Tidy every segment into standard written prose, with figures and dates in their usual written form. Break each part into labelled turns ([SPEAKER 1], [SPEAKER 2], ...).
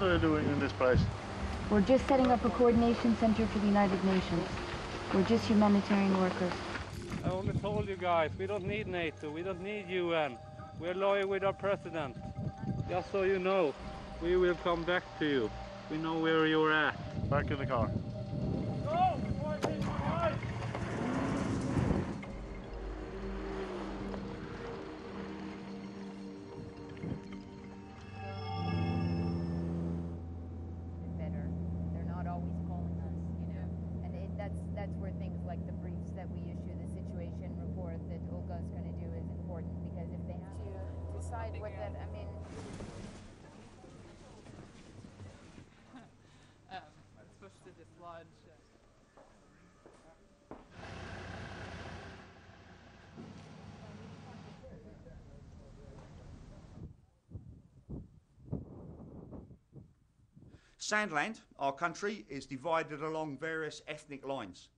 [SPEAKER 1] are you doing in this place?
[SPEAKER 2] We're just setting up a coordination center for the United Nations. We're just humanitarian workers.
[SPEAKER 3] I only told you guys, we don't need NATO, we don't need UN. We're loyal with our president. Just so you know, we will come back to you. We know where you're at.
[SPEAKER 1] Back in the car.
[SPEAKER 3] Go! Before I take my life!
[SPEAKER 4] Better. They're not always calling us, you know. And that's where things like the briefs that we issue, the situation report that Olga's going to do is important, because if they have to decide what that, I mean.
[SPEAKER 5] Let's push to dislodge.
[SPEAKER 6] Sandland, our country, is divided along various ethnic lines.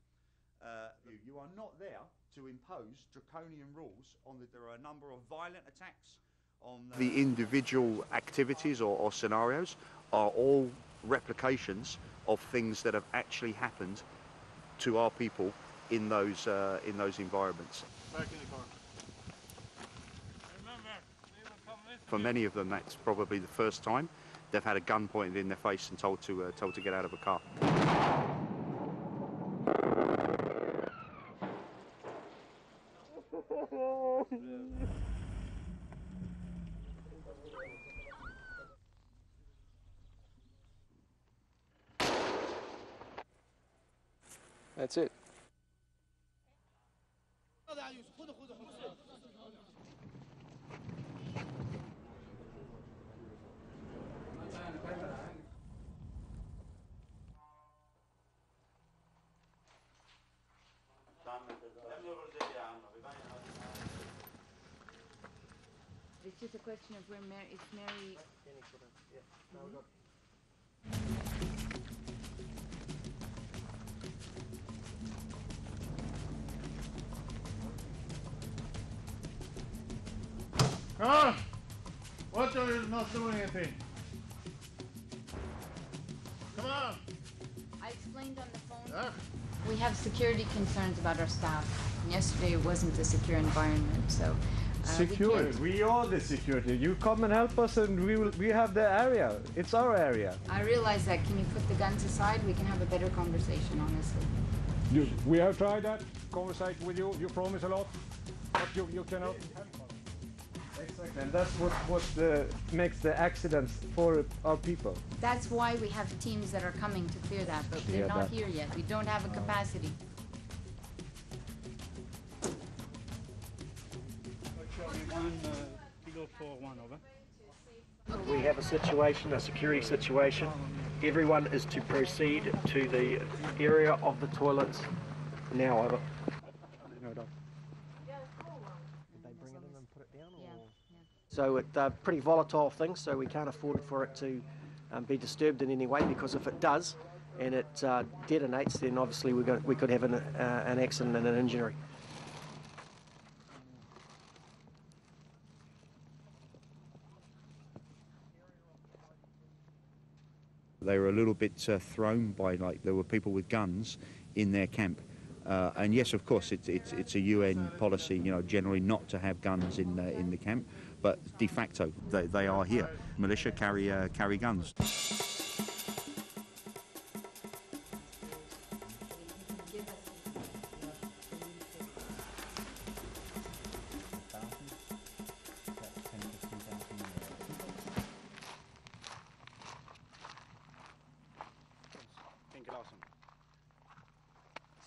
[SPEAKER 6] You are not there to impose draconian rules on that. There are a number of violent attacks on the individual activities or scenarios are all replications of things that have actually happened to our people in those environments.
[SPEAKER 1] Back in the car.
[SPEAKER 6] For many of them, that's probably the first time they've had a gun pointed in their face and told to get out of a car.
[SPEAKER 7] That's it.
[SPEAKER 2] It's just a question of where Mary.
[SPEAKER 1] Come on! What are you not doing anything? Come on!
[SPEAKER 2] I explained on the phone.
[SPEAKER 1] Yeah.
[SPEAKER 2] We have security concerns about our staff. Yesterday it wasn't a secure environment, so
[SPEAKER 8] security. We are the security. You come and help us, and we have the area. It's our area.
[SPEAKER 2] I realize that. Can you put the guns aside? We can have a better conversation, honestly.
[SPEAKER 8] We have tried that conversation with you. You promise a lot, but you cannot. Exactly, and that's what makes the accidents for our people.
[SPEAKER 2] That's why we have teams that are coming to clear that, but they're not here yet. We don't have a capacity.
[SPEAKER 9] We have a situation, a security situation. Everyone is to proceed to the area of the toilets now. Over. So it's a pretty volatile thing, so we can't afford for it to be disturbed in any way, because if it does and it detonates, then obviously we could have an accident and an injury.
[SPEAKER 6] They were a little bit thrown by, like, there were people with guns in their camp. And yes, of course, it's a UN policy, you know, generally not to have guns in the camp, but de facto they are here. Militia carry guns.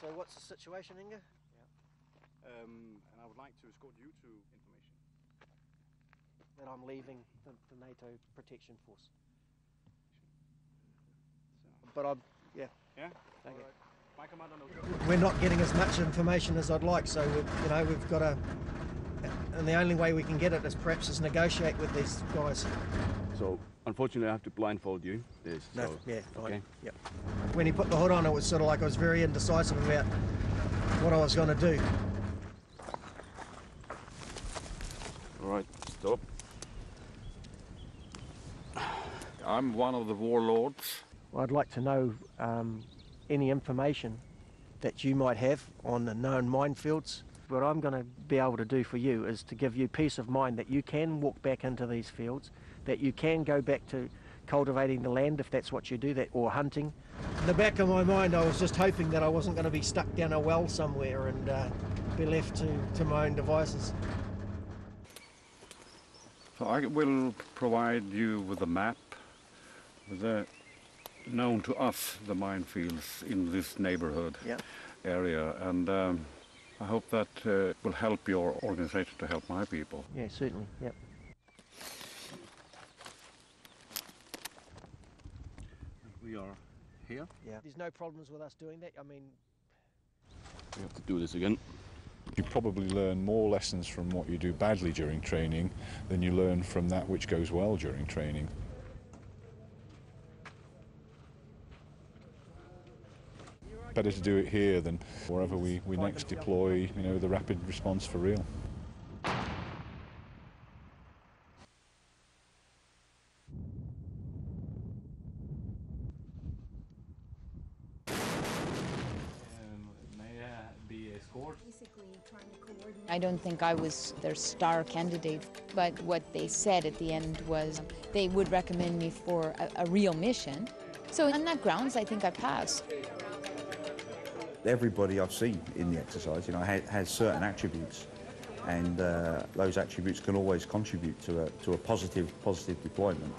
[SPEAKER 9] So what's the situation, Inga?
[SPEAKER 10] Yeah. And I would like to escort you to information.
[SPEAKER 9] That I'm leaving the NATO protection force.
[SPEAKER 10] So.
[SPEAKER 9] But I'm, yeah.
[SPEAKER 10] Yeah?
[SPEAKER 9] Okay.
[SPEAKER 10] All right. My commander knows.
[SPEAKER 9] We're not getting as much information as I'd like, so we've got to, and the only way we can get it is perhaps negotiate with these guys.
[SPEAKER 10] So, unfortunately, I have to blindfold you.
[SPEAKER 9] No,
[SPEAKER 10] so,
[SPEAKER 9] yeah, fine.
[SPEAKER 10] Okay.
[SPEAKER 9] Yep. When he put the hood on, it was sort of like I was very indecisive about what I was going to do.
[SPEAKER 10] All right, stop.
[SPEAKER 11] I'm one of the warlords.
[SPEAKER 9] I'd like to know any information that you might have on the known minefields. What I'm going to be able to do for you is to give you peace of mind that you can walk back into these fields, that you can go back to cultivating the land if that's what you do, or hunting. In the back of my mind I was just hoping that I wasn't going to be stuck down a well somewhere and be left to my own devices.
[SPEAKER 11] So I will provide you with a map with the known to us the minefields in this neighborhood area, and I hope that will help your organization to help my people.
[SPEAKER 9] Yeah, certainly, yep.
[SPEAKER 11] We are here.
[SPEAKER 9] Yeah. There's no problems with us doing that. I mean,
[SPEAKER 10] We have to do this again.
[SPEAKER 12] You probably learn more lessons from what you do badly during training than you learn from that which goes well during training. Better to do it here than wherever we next deploy, you know, the rapid response for real.
[SPEAKER 4] I don't think I was their star candidate, but what they said at the end was they would recommend me for a real mission. So on that grounds, I think I passed.
[SPEAKER 6] Everybody I've seen in the exercise, you know, has certain attributes, and those attributes can always contribute to a positive deployment.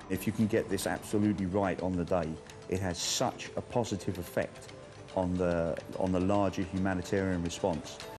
[SPEAKER 6] If you can get this absolutely right on the day, it has such a positive effect on the larger humanitarian response.